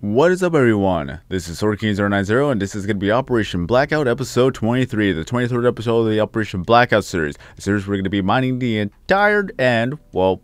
What is up, everyone? This is SwordKing090 and this is going to be Operation Blackout episode 23, the 23rd episode of the Operation Blackout series. The series we're going to be mining the entire the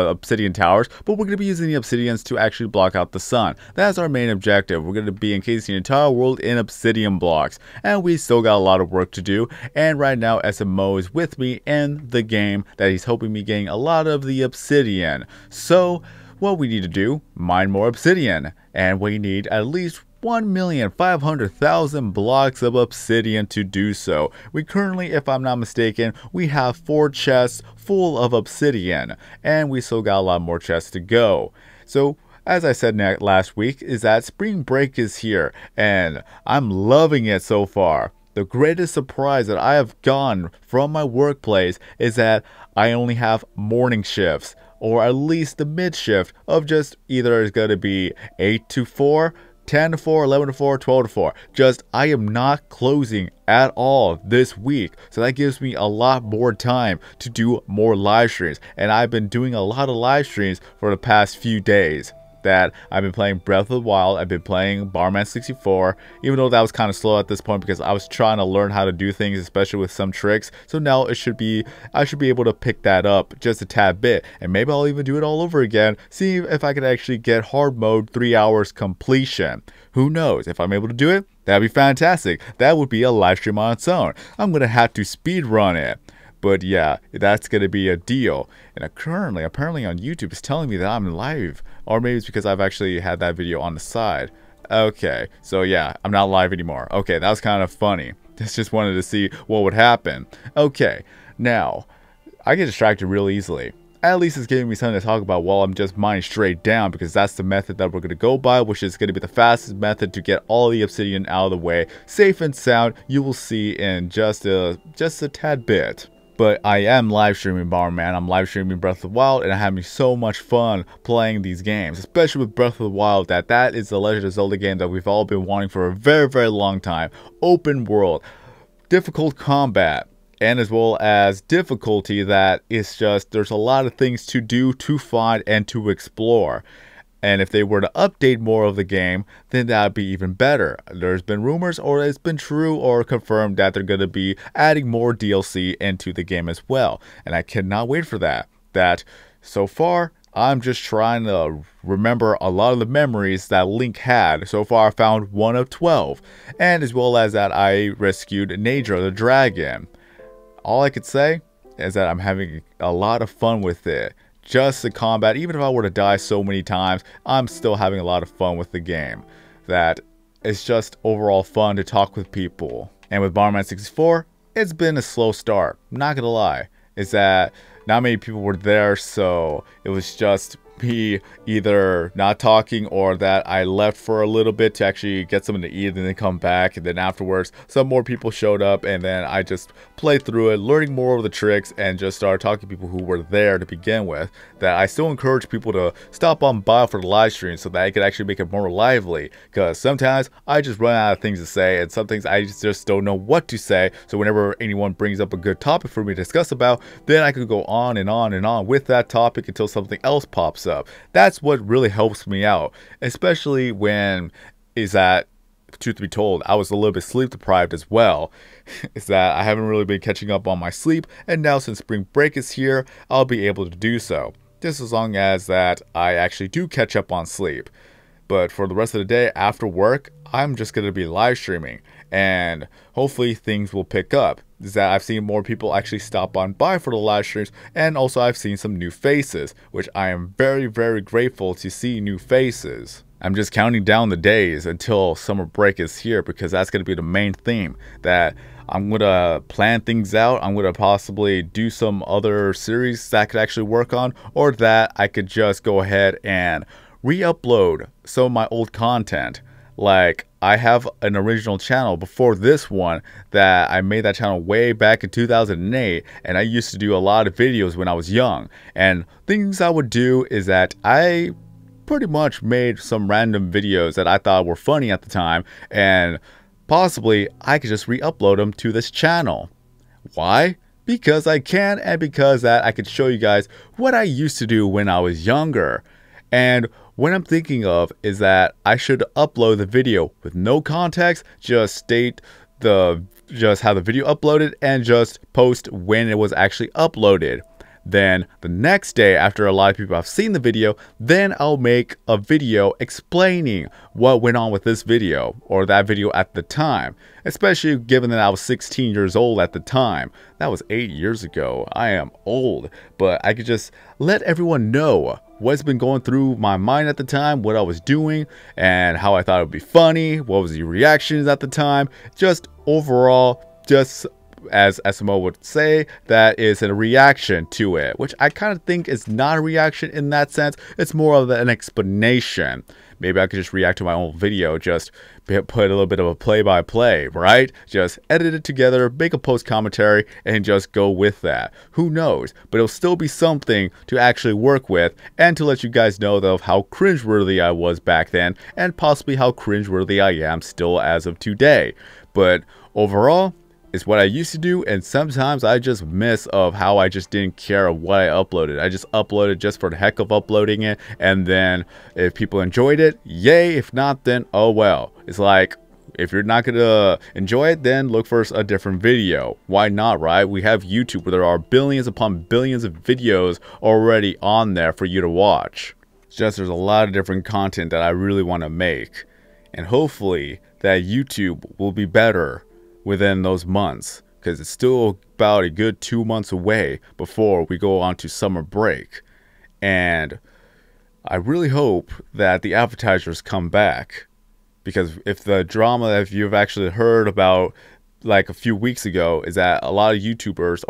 obsidian towers, but we're going to be using the obsidians to actually block out the sun. That's our main objective. We're going to be encasing the entire world in obsidian blocks, and we still got a lot of work to do. And right now SMO is with me in the game that he's helping me getting a lot of the obsidian. So what we need to do, mine more obsidian, and we need at least 1,500,000 blocks of obsidian to do so. We currently, if I'm not mistaken, we have 4 chests full of obsidian, and we still got a lot more chests to go. So as I said last week, is that spring break is here, and I'm loving it so far. The greatest surprise that I have gotten from my workplace is that I only have morning shifts, or at least the mid shift of just either is going to be 8 to 4, 10 to 4, 11 to 4, 12 to 4. Just I am not closing at all this week. So that gives me a lot more time to do more live streams. And I've been doing a lot of live streams for the past few days. That I've been playing Breath of the Wild, I've been playing Bomberman 64, even though that was kind of slow at this point because I was trying to learn how to do things, especially with some tricks. So now I should be able to pick that up just a tad bit, and maybe I'll even do it all over again, see if I can actually get hard mode 3 hours completion. Who knows? If I'm able to do it, that'd be fantastic. That would be a live stream on its own. I'm gonna have to speed run it. But yeah, that's going to be a deal. And apparently on YouTube, it's telling me that I'm live. Or maybe it's because I've actually had that video on the side. Okay, so yeah, I'm not live anymore. Okay, that was kind of funny. Just wanted to see what would happen. Okay, now, I get distracted real easily. At least it's giving me something to talk about while I'm just mining straight down, because that's the method that we're going to go by, which is going to be the fastest method to get all the obsidian out of the way. Safe and sound, you will see in just a tad bit. But I am live streaming Bomberman, I'm live streaming Breath of the Wild, and I'm having so much fun playing these games, especially with Breath of the Wild. That is the Legend of Zelda game that we've all been wanting for a very, very long time. Open world, difficult combat, and as well as difficulty that is just, there's a lot of things to do, to find, and to explore. And if they were to update more of the game, then that would be even better. There's been rumors, or it's been true or confirmed, that they're going to be adding more DLC into the game as well. And I cannot wait for that. That so far, I'm just trying to remember a lot of the memories that Link had. So far, I found 1 of 12. And as well as that, I rescued Naedra the dragon. All I could say is that I'm having a lot of fun with it. Just the combat, even if I were to die so many times, I'm still having a lot of fun with the game. That it's just overall fun to talk with people. And with Bomberman 64, it's been a slow start. Not gonna lie. Is that not many people were there, so it was just me either not talking or that I left for a little bit to actually get something to eat and then come back, and then afterwards some more people showed up, and then I just played through it, learning more of the tricks, and just started talking to people who were there to begin with. That I still encourage people to stop on by for the live stream so that I could actually make it more lively, because sometimes I just run out of things to say, and some things I just don't know what to say. So whenever anyone brings up a good topic for me to discuss about, then I could go on and on and on with that topic until something else pops up. That's what really helps me out, especially when truth be told, I was a little bit sleep deprived as well. Is that I haven't really been catching up on my sleep, and now since spring break is here, I'll be able to do so. Just as long as that I actually do catch up on sleep. But for the rest of the day after work, I'm just going to be live streaming, and hopefully things will pick up. Is that I've seen more people actually stop on by for the live streams, and also I've seen some new faces, which I am very, very grateful to see new faces. I'm just counting down the days until summer break is here, because that's going to be the main theme. That I'm going to plan things out, I'm going to possibly do some other series that I could actually work on, or that I could just go ahead and re-upload some of my old content. Like, I have an original channel before this one that I made that channel way back in 2008, and I used to do a lot of videos when I was young. And things I would do is that I pretty much made some random videos that I thought were funny at the time, and possibly I could just re-upload them to this channel. Why? Because I can, and because that I could show you guys what I used to do when I was younger. And what I'm thinking of is that I should upload the video with no context, just state just how the video uploaded and just post when it was actually uploaded. Then the next day, after a lot of people have seen the video, then I'll make a video explaining what went on with this video or that video at the time, especially given that I was 16 years old at the time. That was 8 years ago. I am old, but I could just let everyone know what's been going through my mind at the time, what I was doing, and how I thought it would be funny, what was the reactions at the time, just overall, just as SMO would say, that is a reaction to it, which I kind of think is not a reaction in that sense. It's more of an explanation. Maybe I could just react to my own video, just put a little bit of a play-by-play, right? Just edit it together, make a post commentary, and just go with that. Who knows? But it'll still be something to actually work with, and to let you guys know of how cringeworthy I was back then, and possibly how cringeworthy I am still as of today. But overall, it's what I used to do, and sometimes I just miss of how I just didn't care of what I uploaded. I just uploaded just for the heck of uploading it, and then if people enjoyed it, yay. If not, then oh well. It's like, if you're not gonna enjoy it, then look for a different video. Why not, right? We have YouTube where there are billions upon billions of videos already on there for you to watch. It's just there's a lot of different content that I really want to make, and hopefully that YouTube will be better within those months, because it's still about a good 2 months away before we go on to summer break. And I really hope that the advertisers come back, because if the drama that you've actually heard about like a few weeks ago is that a lot of YouTubers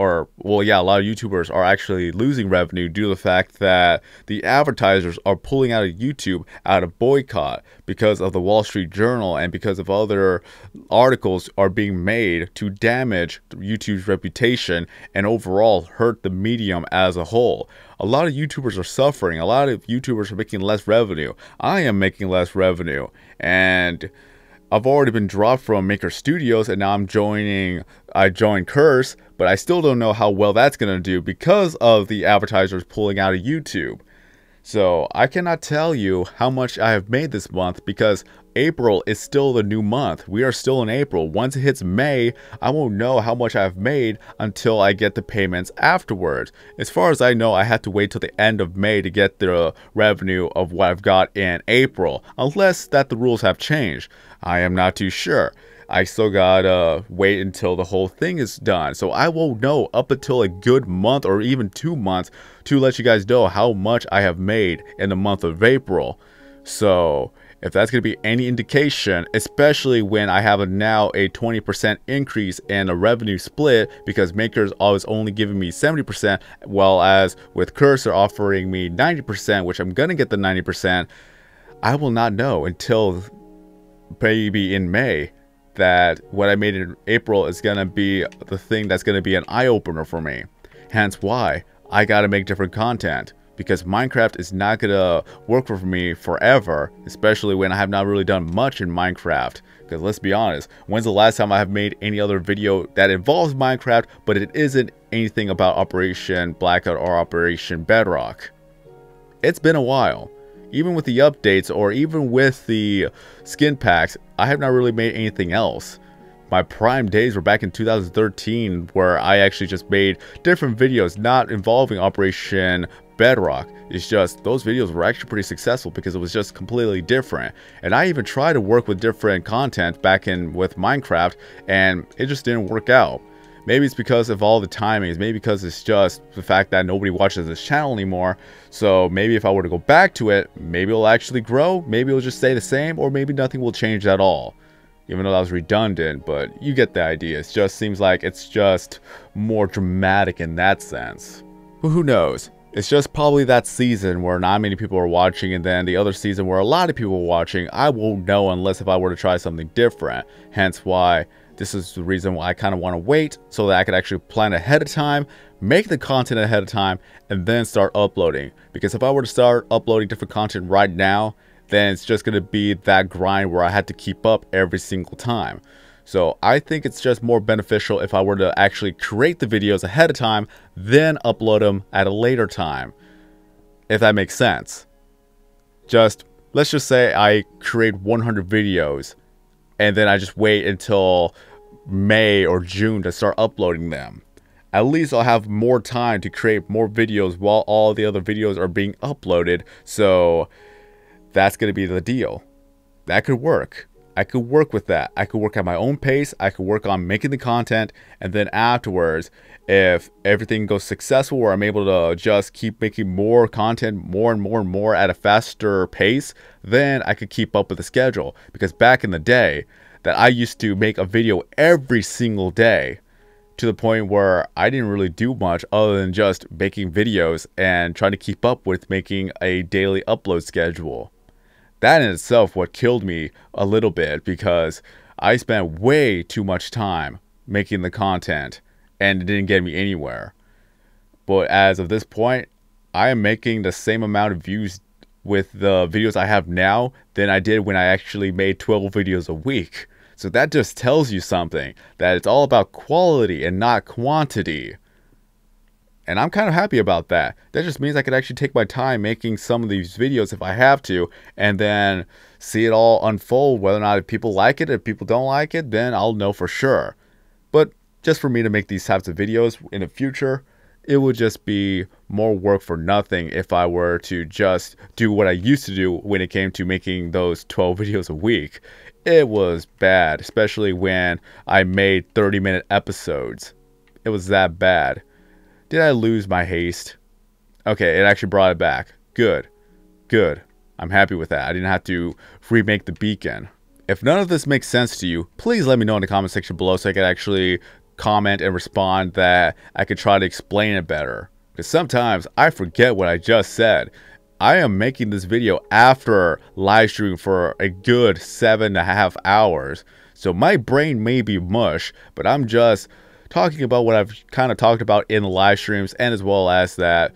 are actually losing revenue due to the fact that the advertisers are pulling out of YouTube out of boycott because of the Wall Street Journal and because of other articles are being made to damage YouTube's reputation and overall hurt the medium as a whole. A lot of YouTubers are suffering. A lot of YouTubers are making less revenue. I am making less revenue, and I've already been dropped from Maker Studios, and now I joined Curse, but I still don't know how well that's going to do because of the advertisers pulling out of YouTube. So I cannot tell you how much I have made this month, because April is still the new month. We are still in April. Once it hits May, I won't know how much I've made until I get the payments afterwards. As far as I know, I have to wait till the end of May to get the revenue of what I've got in April, unless that the rules have changed. I am not too sure. I still gotta wait until the whole thing is done. So I won't know up until a good month or even 2 months to let you guys know how much I have made in the month of April. So if that's going to be any indication, especially when I have now a 20% increase in a revenue split, because Maker's always only giving me 70%, while as with Curse they're offering me 90%, which I'm going to get the 90%, I will not know until maybe in May that what I made in April is going to be the thing that's going to be an eye-opener for me. Hence why I got to make different content, because Minecraft is not going to work for me forever, especially when I have not really done much in Minecraft. Because let's be honest, when's the last time I have made any other video that involves Minecraft, but it isn't anything about Operation Blackout or Operation Bedrock? It's been a while. Even with the updates or even with the skin packs, I have not really made anything else. My prime days were back in 2013, where I actually just made different videos not involving Operation Bedrock. It's just those videos were actually pretty successful because it was just completely different. And I even tried to work with different content back in with Minecraft, and it just didn't work out. Maybe it's because of all the timings, maybe because it's just the fact that nobody watches this channel anymore. So maybe if I were to go back to it, maybe it'll actually grow, maybe it'll just stay the same, or maybe nothing will change at all. Even though that was redundant, but you get the idea. It just seems like it's just more dramatic in that sense. But who knows? It's just probably that season where not many people are watching, and then the other season where a lot of people are watching. I won't know unless if I were to try something different. Hence why this is the reason why I kind of want to wait, so that I could actually plan ahead of time, make the content ahead of time, and then start uploading. Because if I were to start uploading different content right now, then it's just going to be that grind where I had to keep up every single time. So I think it's just more beneficial if I were to actually create the videos ahead of time, then upload them at a later time, if that makes sense. let's just say I create 100 videos and then I just wait until May or June to start uploading them. At least I'll have more time to create more videos while all the other videos are being uploaded. So that's going to be the deal. That could work. I could work with that. I could work at my own pace. I could work on making the content. And then afterwards, if everything goes successful or I'm able to just keep making more content more and more and more at a faster pace, then I could keep up with the schedule. Because back in the day, that I used to make a video every single day, to the point where I didn't really do much other than just making videos and trying to keep up with making a daily upload schedule. That in itself what killed me a little bit, because I spent way too much time making the content and it didn't get me anywhere. But as of this point, I am making the same amount of views with the videos I have now than I did when I actually made 12 videos a week. So that just tells you something, that it's all about quality and not quantity. And I'm kind of happy about that. That just means I could actually take my time making some of these videos if I have to, and then see it all unfold, whether or not if people like it. If people don't like it, then I'll know for sure. But just for me to make these types of videos in the future, it would just be more work for nothing if I were to just do what I used to do when it came to making those 12 videos a week. It was bad, especially when I made 30-minute episodes. It was that bad. Did I lose my haste? Okay, it actually brought it back. Good. Good. I'm happy with that. I didn't have to remake the beacon. If none of this makes sense to you, please let me know in the comment section below so I can actually comment and respond, that I could try to explain it better. Because sometimes I forget what I just said. I am making this video after live streaming for a good 7.5 hours. So my brain may be mush, but I'm just talking about what I've kind of talked about in the live streams, and as well as that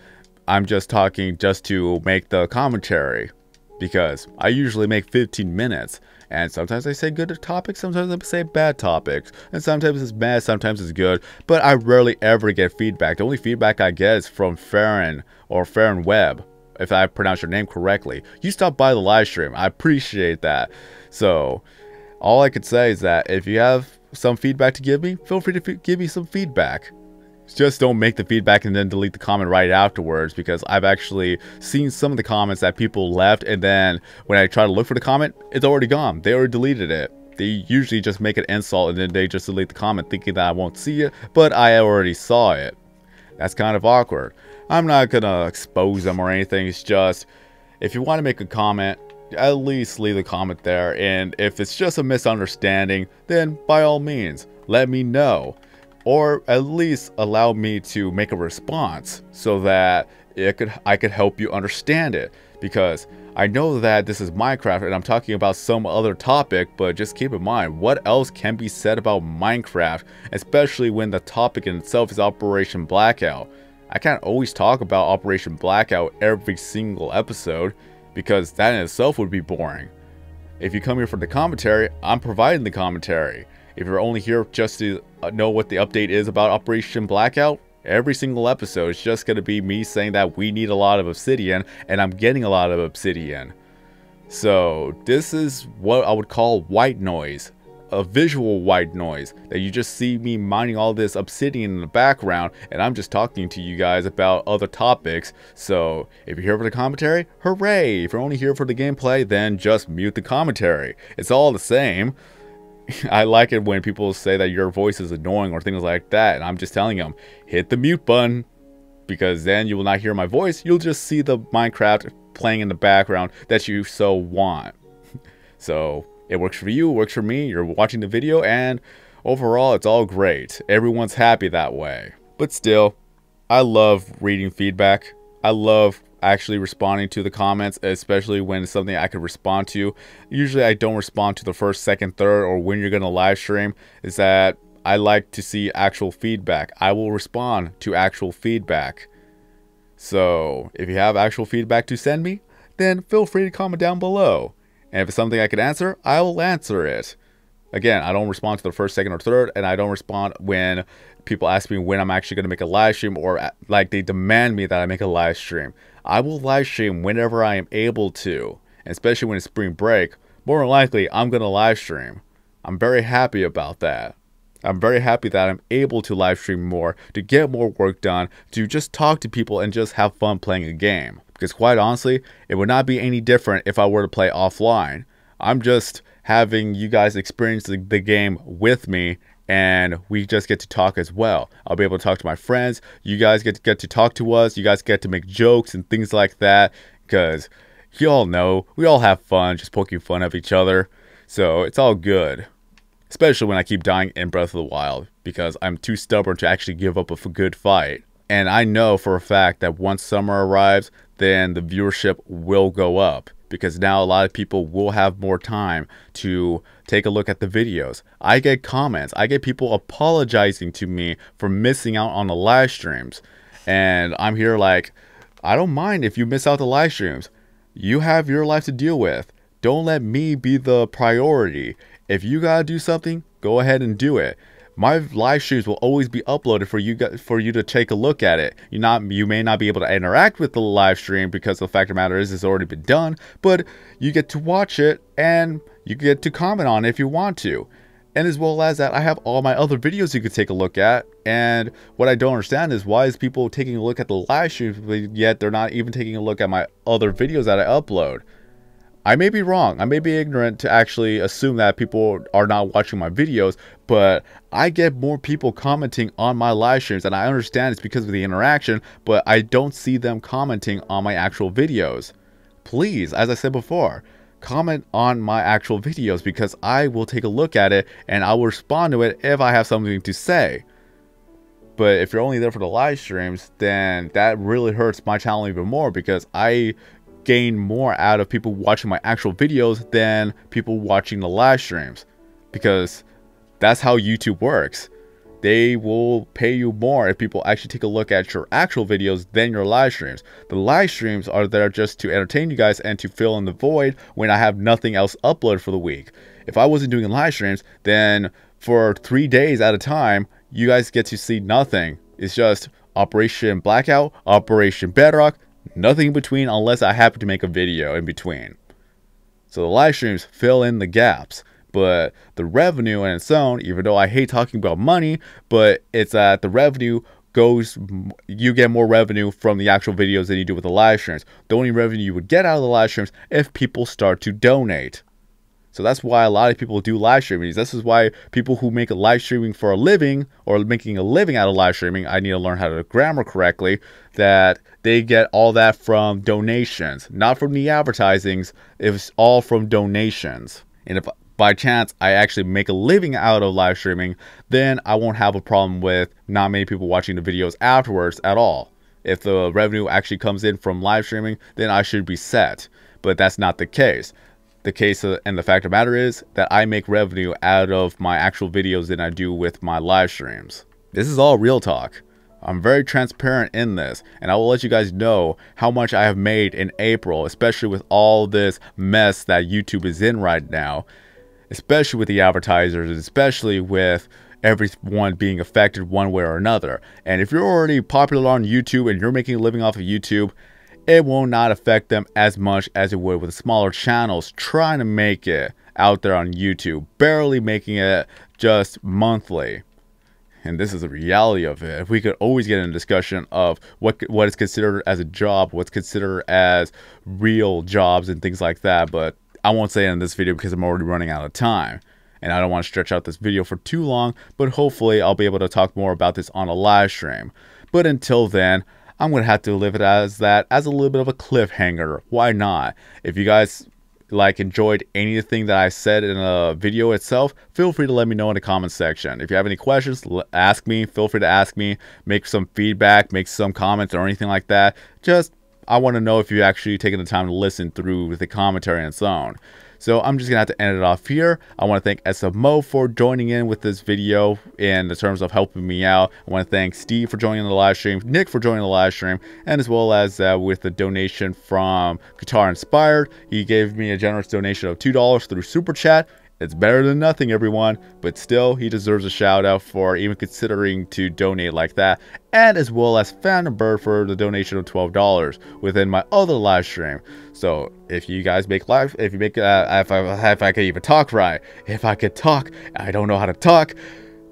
I'm just talking just to make the commentary, because I usually make 15 minutes, and sometimes I say good topics, sometimes I say bad topics, and sometimes it's bad, sometimes it's good, but I rarely ever get feedback. The only feedback I get is from Farron or Farron Webb, if I pronounce your name correctly. You stopped by the live stream. I appreciate that. So all I could say is that if you have some feedback to give me, feel free to give me some feedback. Just don't make the feedback and then delete the comment right afterwards, because I've actually seen some of the comments that people left, and then when I try to look for the comment, it's already gone. They already deleted it. They usually just make an insult and then they just delete the comment thinking that I won't see it, but I already saw it. That's kind of awkward. I'm not gonna expose them or anything. It's just, if you want to make a comment, at least leave a comment there, and if it's just a misunderstanding, then by all means let me know, or at least allow me to make a response so that I could help you understand it. Because I know that this is Minecraft and I'm talking about some other topic, but just keep in mind, what else can be said about Minecraft, especially when the topic in itself is Operation Blackout. I can't always talk about Operation Blackout every single episode, because that in itself would be boring. If you come here for the commentary, I'm providing the commentary. If you're only here just to know what the update is about Operation Blackout, every single episode is just going to be me saying that we need a lot of obsidian, and I'm getting a lot of obsidian. So this is what I would call white noise. A visual white noise, that you just see me mining all this obsidian in the background, and I'm just talking to you guys about other topics. So if you're here for the commentary, hooray! If you're only here for the gameplay, then just mute the commentary. It's all the same. I like it when people say that your voice is annoying or things like that, and I'm just telling them, hit the mute button, because then you will not hear my voice. You'll just see the Minecraft playing in the background that you so want. So it works for you, it works for me, you're watching the video, and overall it's all great. Everyone's happy that way. But still, I love reading feedback. I love actually responding to the comments, especially when it's something I could respond to. Usually I don't respond to the first, second, third, or when you're gonna live stream. Is that I like to see actual feedback. I will respond to actual feedback. So if you have actual feedback to send me, then feel free to comment down below. And if it's something I can answer, I will answer it. Again, I don't respond to the first, second, or third, and I don't respond when people ask me when I'm actually going to make a live stream, or like they demand me that I make a live stream. I will live stream whenever I am able to, especially when it's spring break. More than likely, I'm going to live stream. I'm very happy about that. I'm very happy that I'm able to live stream more, to get more work done, to just talk to people and just have fun playing a game. Because quite honestly, it would not be any different if I were to play offline. I'm just having you guys experience the game with me, and we just get to talk as well. I'll be able to talk to my friends. You guys get to talk to us. You guys get to make jokes and things like that. Because you all know, we all have fun just poking fun of each other. So it's all good. Especially when I keep dying in Breath of the Wild, because I'm too stubborn to actually give up a good fight. And I know for a fact that once summer arrives, then the viewership will go up, because now a lot of people will have more time to take a look at the videos. I get comments. I get people apologizing to me for missing out on the live streams. And I'm here like, I don't mind if you miss out the live streams. You have your life to deal with. Don't let me be the priority. If you gotta do something, go ahead and do it. My live streams will always be uploaded for you to take a look at it. You may not be able to interact with the live stream because the fact of the matter is it's already been done, but you get to watch it and you get to comment on it if you want to. And as well as that, I have all my other videos you could take a look at. And what I don't understand is, why is people taking a look at the live streams, but yet they're not even taking a look at my other videos that I upload? I may be wrong. I may be ignorant to actually assume that people are not watching my videos, but I get more people commenting on my live streams, and I understand it's because of the interaction, but I don't see them commenting on my actual videos. Please, as I said before, comment on my actual videos, because I will take a look at it and I will respond to it if I have something to say. But if you're only there for the live streams, then that really hurts my channel even more, because I gain more out of people watching my actual videos than people watching the live streams, because that's how YouTube works. They will pay you more if people actually take a look at your actual videos than your live streams. The live streams are there just to entertain you guys and to fill in the void when I have nothing else uploaded for the week. If I wasn't doing live streams, then for 3 days at a time, you guys get to see nothing. It's just Operation Blackout, Operation Bedrock, nothing in between, unless I happen to make a video in between. So the live streams fill in the gaps. But the revenue in its own, even though I hate talking about money, but it's that the revenue goes, you get more revenue from the actual videos than you do with the live streams. The only revenue you would get out of the live streams if people start to donate. So that's why a lot of people do live streaming. This is why people who make a live streaming for a living, or making a living out of live streaming, I need to learn how to grammar correctly, that they get all that from donations, not from the advertisings. It's all from donations. And if by chance I actually make a living out of live streaming, then I won't have a problem with not many people watching the videos afterwards at all. If the revenue actually comes in from live streaming, then I should be set. But that's not the case. The case and the fact of the matter is that I make revenue out of my actual videos than I do with my live streams. This is all real talk. I'm very transparent in this, and I will let you guys know how much I have made in April, especially with all this mess that YouTube is in right now, especially with the advertisers, especially with everyone being affected one way or another. And if you're already popular on YouTube and you're making a living off of YouTube, it will not affect them as much as it would with smaller channels trying to make it out there on YouTube, barely making it just monthly. And this is the reality of it. If we could always get in a discussion of what is considered as a job, what's considered as real jobs and things like that, but I won't say it in this video because I'm already running out of time. And I don't want to stretch out this video for too long, but hopefully I'll be able to talk more about this on a live stream. But until then, I'm going to have to leave it as that, as a little bit of a cliffhanger. Why not? If you guys enjoyed anything that I said in a video itself, feel free to let me know in the comment section. If you have any questions, ask me. Feel free to ask me. Make some feedback, make some comments or anything like that. Just, I want to know if you actually taken the time to listen through the commentary and so on. So I'm just going to have to end it off here. I want to thank SMO for joining in with this video in the terms of helping me out. I want to thank Steve for joining the live stream, Nick for joining the live stream, and as well as with the donation from Guitar Inspired. He gave me a generous donation of $2 through Super Chat. It's better than nothing, everyone, but still, he deserves a shout out for even considering to donate like that, and as well as Phantom Bird for the donation of $12 within my other live stream. So if you guys make live, if you make, if I could even talk right, if I could talk, I don't know how to talk.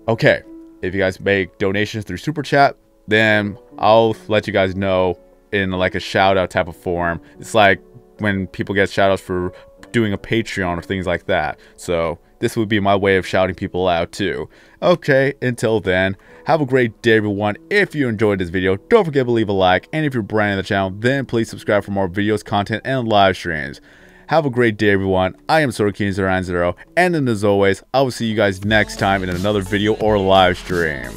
Okay, if you guys make donations through Super Chat, then I'll let you guys know in like a shout out type of form. It's like when people get shout outs for doing a Patreon or things like that. So this would be my way of shouting people out too. Okay, until then, have a great day, everyone. If you enjoyed this video, don't forget to leave a like, and if you're brand new to the channel, then please subscribe for more videos, content, and live streams. Have a great day, everyone. I am SorkinZero90, and then as always, I will see you guys next time in another video or live stream.